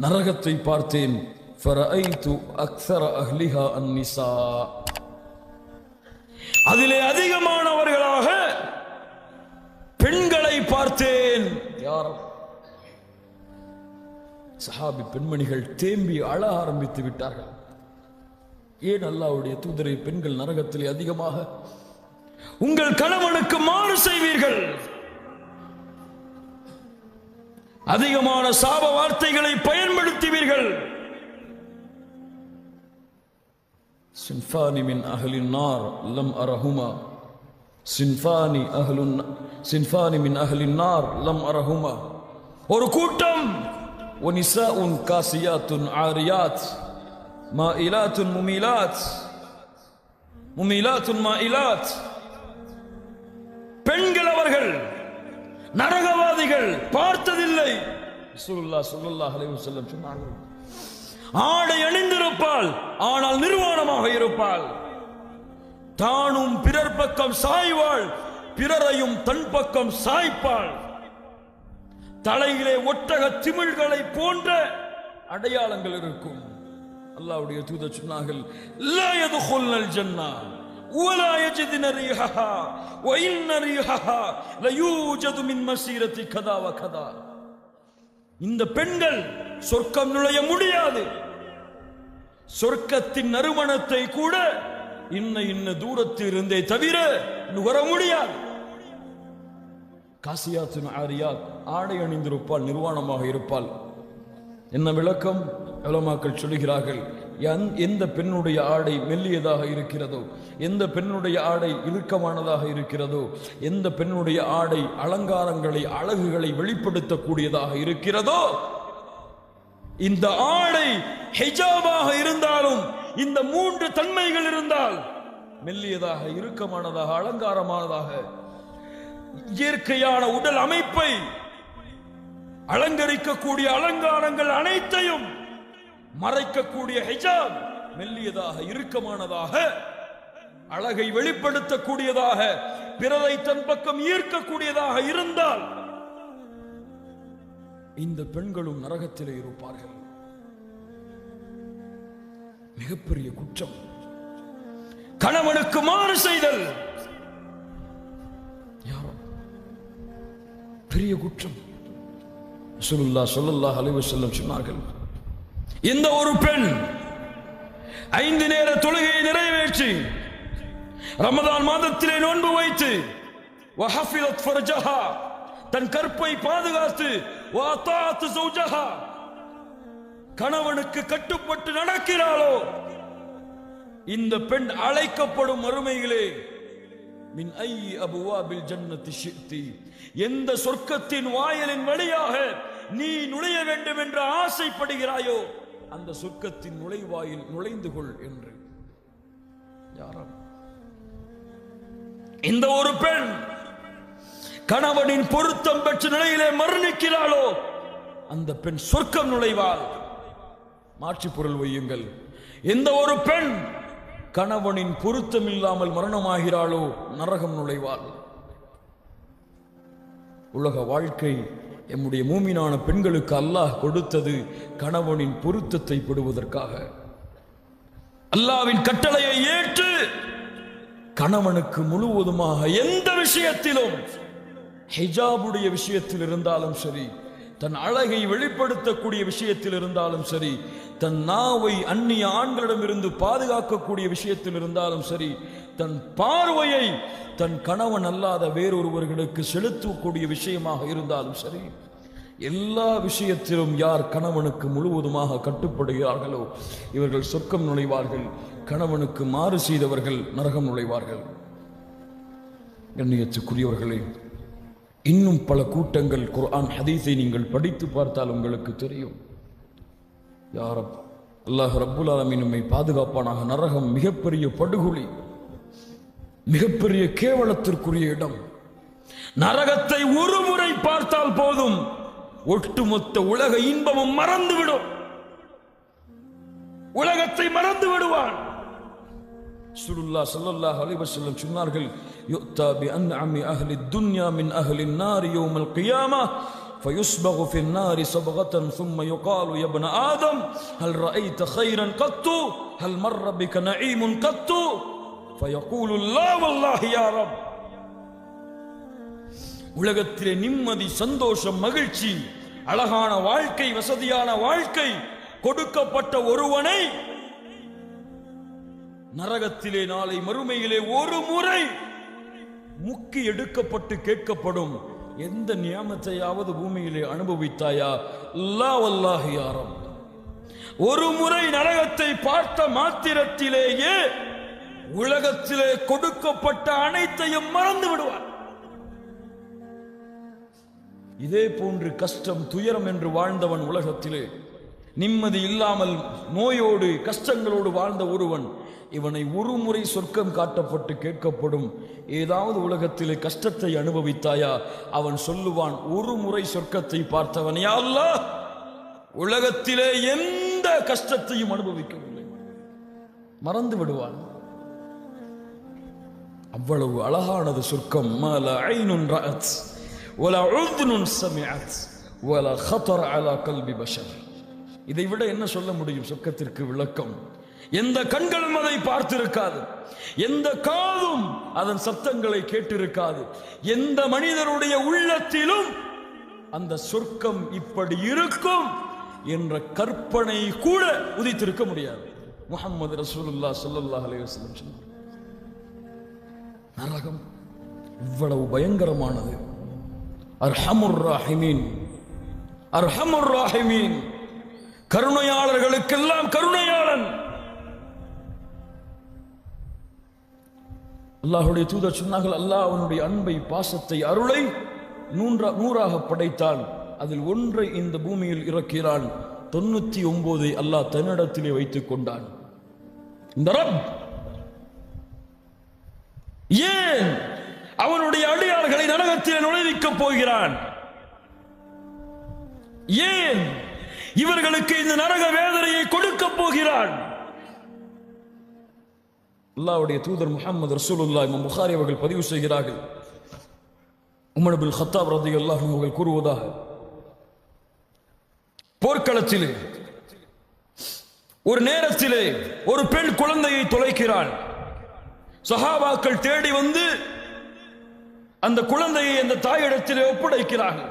நரகத்தை பார்த்தேன். அதிலே அதிகமானவர்களாக பெண்களை பார்த்தேன். யார்? சஹாபி பெண்மணிகள் தேம்பி அழ ஆரம்பித்து விட்டார்கள். ஏன் அல்லாஹ்வுடைய தூதரை பெண்கள் நரகத்திலே அதிகமாக? உங்கள் கணவனுக்கு மாறு செய்வீர்கள், அதிகமான சாப வார்த்தைகளை பயன்படுத்துவீர்கள். சின்ஃபானி மின் அஹ்லின் நார் லம் அரஹுமா, சின்ஃபானி மின் அஹ்லின் நார் லம் அரஹுமா. ஒரு கூட்டம் வனிசாஉன் காசியாத்துன் ஆரியாத் மாயிலாத்துன் முமீலாத்துன் மாயிலாத். பெண்கள் அவர்கள் நரகவாதிகள், பார்த்ததில்லை. ரசூலுல்லாஹ் ஸல்லல்லாஹு அலைஹி வஸல்லம் சொன்னார்கள், ஆடை அணிந்திருப்பாள், ஆனால் நிர்வாணமாக இருப்பாள். தானும் பிறர் பக்கம் சாய்வாள், பிறரையும் தன் பக்கம் சாய்ப்பாள். தலையிலே ஒட்டக திமிழ்களை போன்ற அடையாளங்கள் இருக்கும். அல்லாஹ்வுடைய தூதர் சொன்னார்கள், லா யதுகுல்னல் ஜன்னah வலா யஜிதுன ரீஹஹா வ இன்ன ரீஹஹா லயூஜது மின் மஸீரத்தி கதா வ கதா. இந்த பெண்கள் சொர்க்கம் நுழைய முடியாது. சொர்க்கத்தின் நறுமணத்தை கூட இன்ன தூரத்தில் இருந்தே தவிர நுகர முடியாது. காசியாத்துன் ஆரியாத், ஆடை அணிந்திருப்பால், நிர்வாணமாக இருப்பால். என்ன விளக்கம்? உலமாக்கள் சொல்லுகிறார்கள், எந்த பெண்ணுடைய ஆடை மெல்லியதாக இருக்கிறதோ, எந்த பெண்ணுடைய ஆடை இறுக்கமானதாக இருக்கிறதோ, எந்த பெண்ணுடைய ஆடை அலங்காரங்களை, அழகுகளை வெளிப்படுத்தக்கூடியதாக இருக்கிறதோ, இந்த ஆடை ஹிஜாபாக இருந்தாலும் இந்த மூன்று தன்மைகள் இருந்தால், மெல்லியதாக, இறுக்கமானதாக, அலங்காரமானதாக, இயற்கையான உடல் அமைப்பை அலங்கரிக்கக்கூடிய அலங்காரங்கள் அனைத்தையும் மறைக்கக்கூடிய ஹிஜாப் மெல்லியதாக, இறுக்கமானதாக, அழகை வெளிப்படுத்தக்கூடியதாக, பிறரை தன் பக்கம் ஈர்க்கக்கூடியதாக இருந்தால் இந்த பெண்களும் நரகத்திலே இருப்பார்கள். மிகப்பெரிய குற்றம் கணவனுக்கு மாறு செய்தல். பெரிய குற்றம். ரசூலுல்லாஹ் ஸல்லல்லாஹு அலைஹி வஸல்லம் சொன்னார்கள், இந்த ஒரு பெண் 5 நேர தொழுகையை நிறைவேற்றி, ரமதான் மாதத்திலே நோன்பு வைத்து, வஹஃபிலத் ஃபர்ஜஹா, தன் கற்பை பாதுகாத்து, வஅதாத் ஸௌஜஹா, கணவனுக்கு கட்டுப்பட்டு நடக்கிறாளோ, இந்த பெண் அழைக்கப்படும் மறுமையிலே மின் ஐ அபுவாபில் ஜன்னத்தி ஷித்தி, எந்த சொர்க்கத்தின் வாயிலின் வழியாக நீ நுழைய வேண்டும் என்று ஆசைப்படுகிறாயோ அந்த சொர்க்கத்தின் நுழைவாயில் நுழைந்து கொள் என்று. யாரும் இந்த ஒரு பெண் கணவனின் பொருத்தம் பெற்ற நிலையிலே மரணிக்கிறாளோ அந்த பெண் சொர்க்கம் நுழைவாள். மாற்றி பொருள் வையுங்கள், எந்த ஒரு பெண் கணவனின் பொருத்தம் இல்லாமல் மரணமாகிறாளோ நரகம் நுழைவாள். உலக வாழ்க்கை எம்முடைய மூமினான பெண்களுக்கு அல்லாஹ் கொடுத்தது கணவனின் பொருத்தத்தை பெறுவதற்காக. அல்லாஹ்வின் கட்டளையை ஏற்று கணவனுக்கு முழுவதுமாக எந்த விஷயத்திலும், ஹிஜாபுடைய விஷயத்தில் இருந்தாலும் சரி, தன் அழகை வெளிப்படுத்தக்கூடிய விஷயத்தில் இருந்தாலும் சரி, தன் நாவை அந்நிய ஆண்களிடமிருந்து பாதுகாக்கக்கூடிய விஷயத்தில் இருந்தாலும் சரி, தன் பார்வையை தன் கணவன் அல்லாத வேறொருவர்களுக்கு செலுத்தக்கூடிய விஷயமாக இருந்தாலும் சரி, எல்லா விஷயத்திலும் யார் கணவனுக்கு முழுவதுமாக கட்டுப்படுகிறார்களோ இவர்கள் சொர்க்கம் நுழைவார்கள். கணவனுக்கு மாறு செய்தவர்கள் நரகம் நுழைவார்கள். கண்ணியத்துக்குரியவர்களே, இன்னும் பல கூட்டங்கள் குர்ஆன் ஹதீஸை நீங்கள் படித்து பார்த்தால் உங்களுக்கு தெரியும். யா ரப், அல்லாஹ் ரப்புல் ஆலமீன் நம்மை பாதுகாப்பானாக. நரகம் மிகப்பெரிய படுகொலி, மிகப்பெரிய கேவலத்திற்குரிய இடம். நரகத்தை ஒரு முறை பார்த்தால் போதும், ஒட்டுமொத்த உலக இன்பமும் மறந்துவிடும். உலகத்தை மறந்து விடுவான். ரசூலுல்லாஹ் ஸல்லல்லாஹு அலைஹி வஸல்லம் சொன்னார்கள், யுத்தா பி அன்அமி அஹ்லி துன்யா மின் அஹ்லி النار يوم القيامة فيصبغ في النار صبغة ثم يقال يا ابن آدم هل رأيت خيرا قط هل مر بك نعيم قط فيقول لا والله يا رب. உலகத்திலே நிம்மதி, சந்தோஷம், மகிழ்ச்சி, அழகான வாழ்க்கை, வசதியான வாழ்க்கை கொடுக்கப்பட்ட ஒருவனை நரகத்திலே நாளை மறுமையிலே ஒரு முறை முக்கி எடுக்கப்பட்டு கேட்கப்படும், எந்த நியாமத்தையாவது பூமியிலே அனுபவித்தாயா? லா வல்லாஹி யா ரப். ஒரு முறை நரகத்தை பார்த்த மாத்திரத்திலேயே உலகத்திலே கொடுக்கப்பட்ட அனைத்தையும் மறந்து விடுவார். இதே போன்று கஷ்டம், துயரம் என்று வாழ்ந்தவன், உலகத்திலே நிம்மதி இல்லாமல் நோயோடு கஷ்டங்களோடு வாழ்ந்த ஒருவன், இவனை ஒரு முறை சொர்க்கம் காட்டப்பட்டு கேட்கப்படும், ஏதாவது உலகத்திலே கஷ்டத்தை அனுபவித்தாயா? அவன் சொல்லுவான், ஒரு முறை சொர்க்கத்தை பார்த்தவன், யா அல்லாஹ், உலகத்திலே எந்த கஷ்டத்தையும் அனுபவிக்கவில்லை, மறந்து விடுவான். அவ்வளவு அழகானது சொர்க்கம். மாலா ஐனுன் ரஅத் வலா உذுனுன் சமிஅத் வலா خطر على قلب بشر. இதை விட என்ன சொல்ல முடியும் சொர்க்கத்திற்கு விளக்கம்? எந்த கண்களும் அதை பார்த்திருக்காது, எந்த காதும் அதன் சத்தங்களை கேட்டிருக்காது, எந்த மனிதனுடைய உள்ளத்திலும் அந்த சொர்க்கம் இப்படி இருக்கும் என்ற கற்பனை கூட உதித்திருக்க முடியாது. முஹம்மது ரசூலுல்லாஹ் ஸல்லல்லாஹு அலைஹி வஸல்லம் சொன்னார், நரகம் இவ்வளவு பயங்கரமானது. அர்ஹமுர் ராஹிமீன், அர்ஹமுர் ராஹிமீன், கருணையாளர்களுக்கெல்லாம் கருணையாளன். அல்லாஹ்வுடைய தூதர் சொன்னார்கள், அல்லாஹ் அவனுடைய அன்பை, பாசத்தை, அருளை நூறாக படைத்தான், அதில் ஒன்றை இந்த பூமியில் இறக்கிறான், 99 அல்லாஹ் தன்னிடத்திலே வைத்துக் கொண்டான். இந்த ரப் ஏன் அவனுடைய அடியார்களை நரகத்திலே நுழைவிக்கப் போகிறான்? ஏன் இவர்களுக்கு இந்த நரக வேதனையை கொடுக்க போகிறான்? அல்லாஹ்வுடைய தூதர் முஹம்மது ரசூலுல்லாஹ் இமாம் புகாரி அவர்கள் பதிவு செய்கிறார்கள், உமர் இப்னு கத்தாப் ரலியல்லாஹு அன்ஹு அவர்கள் கூறுவதாக, போர்க்களத்திலே ஒரு நேரத்திலே ஒரு பெண் குழந்தையை தொலைக்கிறாள். சஹாபாக்கள் தேடி வந்து அந்த குழந்தையை அந்த தாயிடத்திலே ஒப்படைக்கிறார்கள்.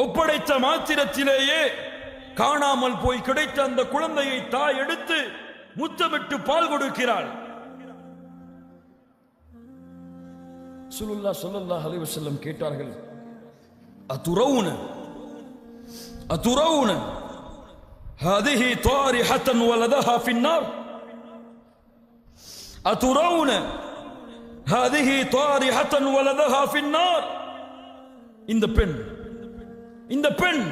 ஒப்படைத்த மாத்திரத்திலேயே காணாமல் போய் கிடைத்த அந்த குழந்தையை தாய் எடுத்து முத்தமிட்டு பால் கொடுக்கிறாள். ரசூலுல்லாஹ் ஸல்லல்லாஹு அலைஹி வஸல்லம் கேட்டார்கள், அதுரவுன அதுரவுன ஹாதிஹி தாரிஹத்தன் வலதஹா ஃபின்னார், அதுரவுன ஹாதிஹி தாரிஹத்தன் வலதஹா ஃபின்னார். இந்த பெண்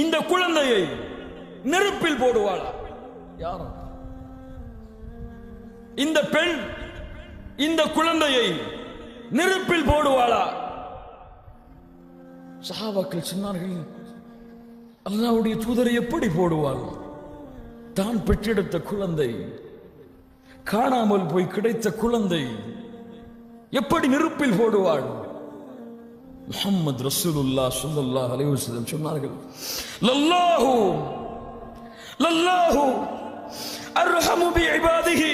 இந்த குழந்தையை நெருப்பில் போடுவாளா? யாரும் இந்த பெண் இந்த குழந்தையை நெருப்பில் போடுவாளா? சஹாபாக்கள் சொன்னார்கள், அல்லாஹ்வுடைய தூதரை எப்படி போடுவாள்? தான் பெற்றெடுத்த குழந்தை, காணாமல் போய் கிடைத்த குழந்தை, எப்படி நெருப்பில் போடுவாள்? முஹம்மது ரசூலுல்லாஹ் ஸல்லல்லாஹு அலைஹி வஸல்லம் சொன்னார்கள், லல்லாஹு லல்லாஹு அர்ஹமு பிஇபாதிஹி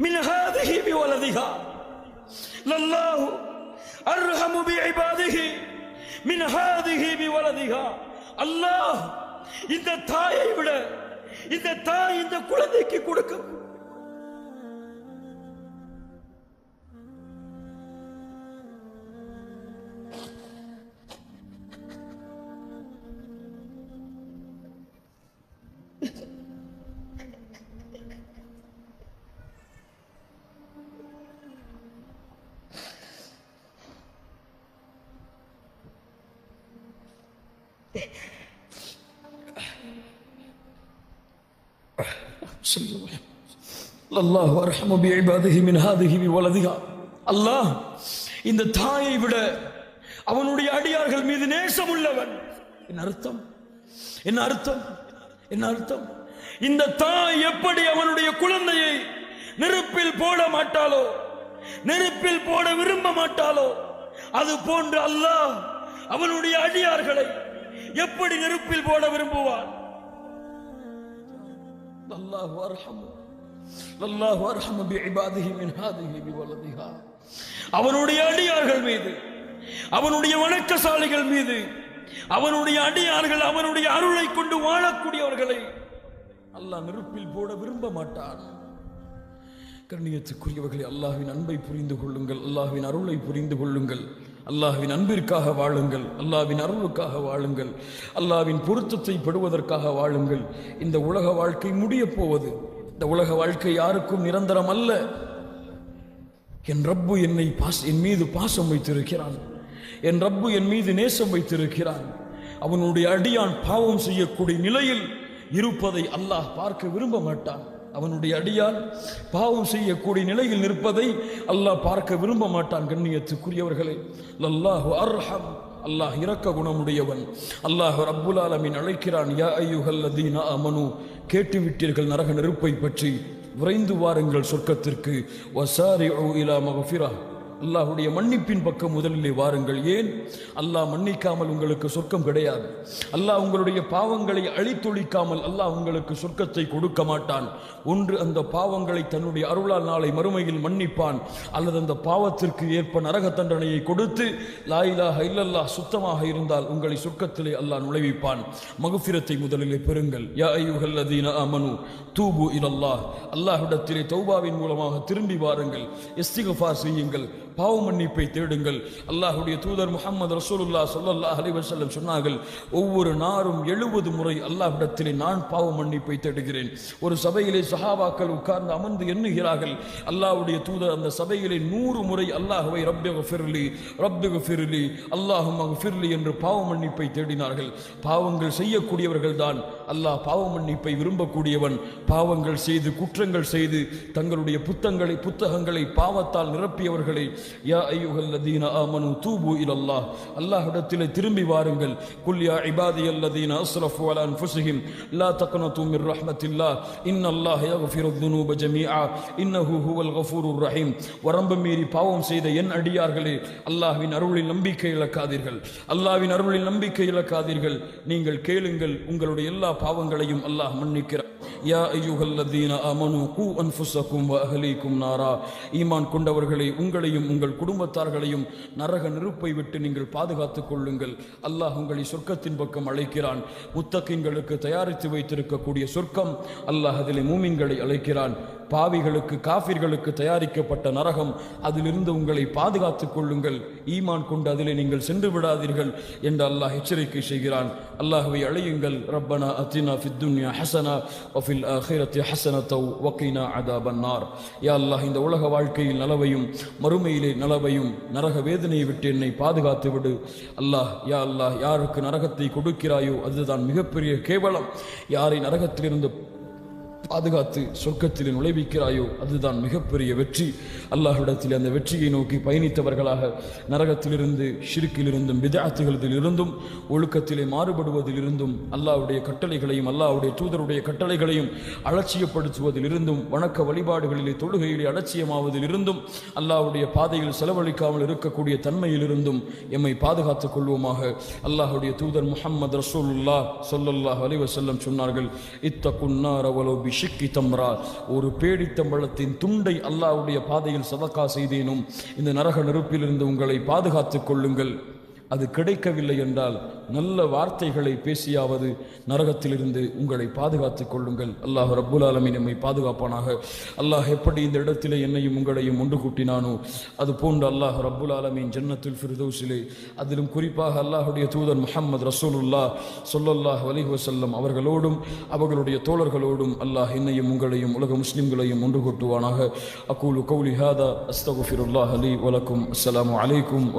மின் ஹாதிஹி பிவலதிஹா, லல்லாஹு அர்ஹமு பிஇபாதிஹி மின் ஹாதிஹி பிவலதிஹா. அல்லாஹ் இந்த தாயை விட இந்த தாய் இந்த குழந்தைக்கு கொடுக்கும் அல்லாஹ் அர்ஹமு பிஇபாதிஹி மின் ஹாதிஹி பிவலதிஹா. அல்லாஹ் இந்த தாயை விட அவனுடைய அடியார்கள் மீது நேசம் உள்ளவன். என்ன அர்த்தம்? என்ன அர்த்தம்? என்ன அர்த்தம்? இந்த தாய் எப்படி அவனுடைய குழந்தையை நெருப்பில் போட மாட்டாளோ, நெருப்பில் போட விரும்ப மாட்டாளோ, அது போன்று அல்லாஹ் அவனுடைய அடியார்களை எப்படி நெருப்பில் போட விரும்புவான்? அல்லாஹு அர்ஹம், அல்லாஹு அர்ஹம் பிஇபாதிஹி மின் ஹாதிஹி பிவலதிஹா. அவனுடைய அடியார்கள் மீது, அவனுடைய வணக்கசாலிகள் மீது, அவனுடைய அடியார்கள் அவனுடைய அருளை கொண்டு வாழக்கூடியவர்களை அல்லாஹ் நெருப்பில் போட விரும்ப மாட்டான். கண்ணியத்துக்குரியவர்களை, அல்லாஹ்வின் அன்பை புரிந்து கொள்ளுங்கள், அல்லாஹ்வின் அருளை புரிந்து கொள்ளுங்கள், அல்லாஹ்வின் அன்பிற்காக வாழுங்கள், அல்லாஹ்வின் அருளுக்காக வாழுங்கள், அல்லாஹ்வின் பொருத்தத்தை பெறுவதற்காக வாழுங்கள். இந்த உலக வாழ்க்கை முடிய போவது. இந்த உலக வாழ்க்கை யாருக்கும் நிரந்தரம் அல்ல. என் ரப்பு என் மீது பாசம் வைத்திருக்கிறான், என் ரப்பு என் மீது நேசம் வைத்திருக்கிறான். அவனுடைய அடியான் பாவம் செய்யக்கூடிய நிலையில் இருப்பதை அல்லாஹ் பார்க்க விரும்ப மாட்டான். அவனுடைய அடியான் பாவம் செய்யக்கூடிய நிலையில் நிற்பதை அல்லாஹ் பார்க்க விரும்ப மாட்டான். கண்ணியத்துக்குரியவர்களே, அல்லாஹு அர்ஹம், அல்லாஹ் இரக்க குணமுடையவன். அல்லாஹ் ரப்புல் ஆலமீன் அழைக்கிறான், யா அய்யுஹல்லதீன ஆமனு, கேட்டுவிட்டீர்கள் நரக நெருப்பை பற்றி, விரைந்து வாருங்கள் சொர்க்கத்திற்கு. வசாரிஉ இலா மக்ஃபிரா, அல்லாஹுடைய மன்னிப்பின் பக்கம் முதலிலே வாருங்கள். ஏன்? அல்லாஹ் மன்னிக்காமல் உங்களுக்கு சொர்க்கம் கிடையாது. அல்லாஹ் உங்களுடைய பாவங்களை அழித்தொழிக்காமல் அல்லாஹ் உங்களுக்கு சொர்க்கத்தை கொடுக்க மாட்டான். ஒன்று, அந்த பாவங்களை தன்னுடைய அருளால் நாளை மறுமையில் மன்னிப்பான், அல்லது அந்த பாவத்திற்கு ஏற்ப நரக தண்டனையை கொடுத்து லா இலாஹ இல்லல்லாஹ் சுத்தமாக இருந்தால் உங்களை சொர்க்கத்திலே அல்லாஹ் நுழைவிப்பான். மக்ஃபிரத்தை முதலிலே பெறுங்கள். யா அய்யுஹல்லதீன ஆமனு தூபு இலல்லாஹ், அல்லாஹ்விடத்திலே தௌபாவின் மூலமாக திரும்பி வாருங்கள், இஸ்திக்ஃபார் செய்யுங்கள், பாவ மன்னிப்பை தேடுங்கள். அல்லாஹ்வுடைய தூதர் முஹம்மது ரசூலுல்லாஹ் ஸல்லல்லாஹு அலைஹி வஸல்லம் சொன்னார்கள், ஒவ்வொரு நாளும் 70 முறை அல்லாஹ்விடத்திலே நான் பாவ மன்னிப்பை தேடுகிறேன். ஒரு சபையிலே சஹாபாக்கள் உட்கார்ந்து அமர்ந்து எண்ணுகிறார்கள். அல்லாஹ்வுடைய தூதர் அந்த சபையிலே 100 முறை அல்லாஹ்வை ரப்பிக்ஃபிர்லி ரப்பிக்ஃபிர்லி அல்லாஹும்மக்ஃபிர்லி என்று பாவ மன்னிப்பை தேடினார்கள். பாவங்கள் செய்யக்கூடியவர்கள் தான் அல்லாஹ் பாவ மன்னிப்பை விரும்பக்கூடியவன். பாவங்கள் செய்து, குற்றங்கள் செய்து, தங்களுடைய புத்தகங்களை பாவத்தால் நிரப்பியவர்களை யா அய்யுஹல்லதீன ஆமனு தூபு இலல்லாஹ், அல்லாஹ்விடத்திலே திரும்பி வாருங்கள். குல் யா இபாதியல்லதீன அஸ்ரஃபு அலா அன்ஃபுஸிஹிம் லா தக்னது மிர் ரஹ்மத்தில்லாஹ் இன்னல்லாஹ யக்ஃபிருத் துனூப ஜமீஆ இன்னஹு ஹுவல் கஃபூருர் ரஹீம். வரம்பு மீறி பாவம் செய்த என் அடியார்களே, அல்லாஹ்வின் அருளில் நம்பிக்கை இழக்காதீர்கள், அல்லாஹ்வின் அருளில் நம்பிக்கை இழக்காதீர்கள். நீங்கள் கேளுங்கள், உங்களுடைய எல்லா பாவங்களையும் அல்லாஹ் மன்னிக்கிறார். யா அய்யுஹல்லதீன ஆமனு கூ அன்ஃபுஸக்கும் வ அஹ்லீக்கும் நாரா, ஈமான் கொண்டவர்களே, உங்களையும் உங்கள் குடும்பத்தார்களையும் நரக நெருப்பை விட்டு நீங்கள் பாதுகாத்துக் கொள்ளுங்கள். அல்லாஹ் உங்களை சொர்க்கத்தின் பக்கம் அழைக்கிறான். முத்தகீன்களுக்கு தயாரித்து வைத்திருக்கக்கூடிய சொர்க்கம், அல்லாஹ் அதிலே மூமின்களை அழைக்கிறான். பாவிகளுக்கு, காஃபிர்களுக்கு தயாரிக்கப்பட்ட நரகம், அதிலிருந்து உங்களை பாதுகாத்துக் கொள்ளுங்கள். ஈமான் கொண்டு அதிலே நீங்கள் சென்று விடாதீர்கள் என்று அல்லாஹ் எச்சரிக்கை செய்கிறான். அல்லாஹ்வை அழையுங்கள். ரப்பனா அத்தினா ஃபித் துன்யா ஹஸனா வ ஃபில் ஆখিরাতি ஹஸனத்தவ் வ கினா அதாபன்னார். யா அல்லாஹ், இந்த உலக வாழ்க்கையில் நலவையும் மறுமையிலே நலவையும் நரக வேதனையை விட்டு என்னை பாதுகாத்து விடு. அல்லாஹ், யா அல்லாஹ், யாருக்கு நரகத்தை கொடுக்கிறாயோ அதுதான் மிகப்பெரிய கேவலம். யாரை நரகத்திலிருந்து பாதுகாத்து சொர்க்கத்தில் நுழைவிக்கிறாயோ அதுதான் மிகப்பெரிய வெற்றி. அல்லாஹ்விடத்தில் அந்த வெற்றியை நோக்கி பயணித்தவர்களாக நரகத்திலிருந்து, ஷிர்க்கிலிருந்தும், பித்அத்துகளிலிருந்தும், ஒழுக்கத்திலே மாறுபடுவதிலிருந்தும், அல்லாஹ்வுடைய கட்டளைகளையும் அல்லாஹ்வுடைய தூதருடைய கட்டளைகளையும் அலட்சியப்படுத்துவதிலிருந்தும், வணக்க வழிபாடுகளிலே தொழுகையிலே அலட்சியமாவதிலிருந்தும், அல்லாஹ்வுடைய பாதையில் செலவழிக்காமல் இருக்கக்கூடிய தன்மையிலிருந்தும் எம்மை பாதுகாத்துக் கொள்வோமாக. அல்லாஹ்வுடைய தூதர் முஹம்மது ரசூலுல்லாஹ் ஸல்லல்லாஹு அலைஹி வஸல்லம் சொன்னார்கள், இத்தகுன் நார வலோ பிஷிக்கி தம்ரா, ஒரு பேடித்தம்பழத்தின் துண்டை அல்லாஹ்வுடைய பாதையில் சதகா செய்தேனும் இந்த நரக நெருப்பிலிருந்து உங்களை பாதுகாத்துக் கொள்ளுங்கள். அது கிடைக்கவில்லை என்றால் நல்ல வார்த்தைகளை பேசியாவது நரகத்திலிருந்து உங்களை பாதுகாத்துக் கொள்ளுங்கள். அல்லாஹ் ரப்புல் ஆலமீன் நம்மை பாதுகாப்பானாக. அல்லாஹ் எப்படி இந்த இடத்திலே என்னையும் உங்களையும் ஒன்று கூட்டினானோ அது போன்று அல்லாஹ் ரப்புல் ஆலமீன் ஜன்னத்துல் ஃபிர்தௌஸிலே, அதிலும் குறிப்பாக அல்லாஹ்வுடைய தூதர் முஹம்மது ரசூலுல்லாஹ் ஸல்லல்லாஹு அலைஹி வஸல்லம் அவர்களோடும் அவர்களுடைய தோழர்களோடும் அல்லாஹ் என்னையும் உங்களையும் உலக முஸ்லிம்களையும் ஒன்று கூட்டுவானாக. அகூலு கௌலி ஹாதா அஸ்தக்ஃபிருல்லாஹ் லீ வ லக்கும். அஸ்ஸலாமு அலைக்கும்.